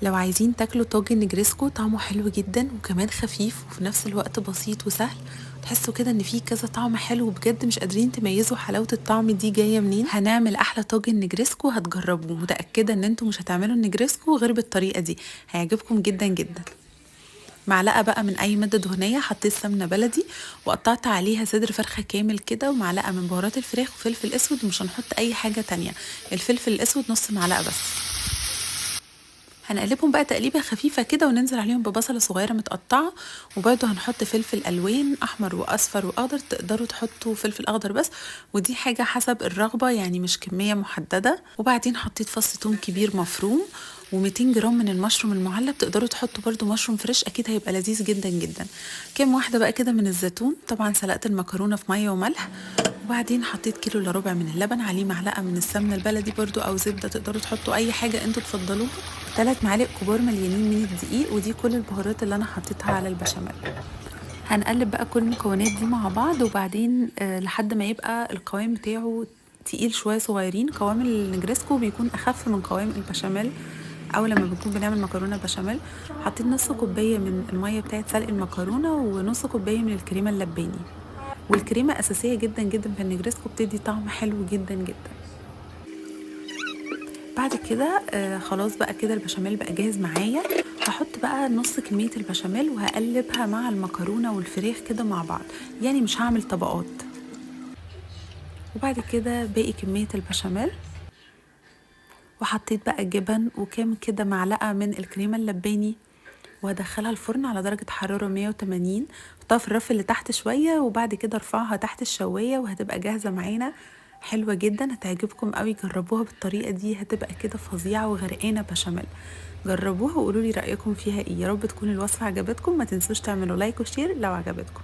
لو عايزين تاكلوا طاجن نجريسكو طعمه حلو جدا وكمان خفيف وفي نفس الوقت بسيط وسهل، تحسوا كده ان فيه كذا طعم حلو بجد مش قادرين تميزوا حلاوة الطعم دي جاية منين. هنعمل احلى طاجن نجريسكو هتجربوه، متأكدة ان انتوا مش هتعملوا النجريسكو غير بالطريقة دي، هيعجبكم جدا جدا. معلقة بقى من اي مادة دهنية، حطيت سمنة بلدي وقطعت عليها صدر فرخة كامل كده، ومعلقة من بهارات الفراخ وفلفل اسود، ومش هنحط اي حاجة تانية، الفلفل الاسود نص معلقة بس. هنقلبهم بقى تقليبه خفيفه كده وننزل عليهم ببصله صغيره متقطعه، وبرده هنحط فلفل الوان احمر واصفر واخضر، تقدروا تحطوا فلفل اخضر بس، ودي حاجه حسب الرغبه يعني مش كميه محدده. وبعدين حطيت فص ثوم كبير مفروم و200 جرام من المشروم المعلب، تقدروا تحطوا برده مشروم فريش اكيد هيبقى لذيذ جدا جدا. كام واحده بقى كده من الزيتون، طبعا سلقت المكرونه في ميه وملح، وبعدين حطيت كيلو الا ربع من اللبن، عليه معلقه من السمنه البلدي برده او زبده، تقدروا تحطوا اي حاجه انتوا تفضلوها، 3 معالق كبار مليانين من الدقيق، ودي كل البهارات اللي انا حطيتها على البشاميل. هنقلب بقى كل المكونات دي مع بعض، وبعدين لحد ما يبقى القوام بتاعه تقيل شويه صغيرين. قوام النجريسكو بيكون اخف من قوام البشاميل، او لما بنكون بنعمل مكرونه بشاميل. حطيت نص كوبايه من الميه بتاعه سلق المكرونه ونص كوبايه من الكريمه اللباني، والكريمه اساسيه جدا جدا في النجريسكو، بتدي طعم حلو جدا جدا. بعد كده خلاص بقى كده البشاميل بقى جاهز معايا، هحط بقى نص كمية البشاميل وهقلبها مع المكرونة والفراخ كده مع بعض، يعني مش هعمل طبقات. وبعد كده باقي كمية البشاميل، وحطيت بقى جبن وكام كده معلقة من الكريمة اللباني، وهدخلها الفرن على درجة حرارة 180، احطها في الرف اللي تحت شوية، وبعد كده ارفعها تحت الشواية وهتبقى جاهزة معانا. حلوة جدا، هتعجبكم قوي، جربوها بالطريقة دي هتبقى كده فظيعة وغرقانة بشاميل. جربوها وقولوا لي رأيكم فيها ايه. يا رب تكون الوصفة عجبتكم، ما تنسوش تعملوا لايك وشير لو عجبتكم.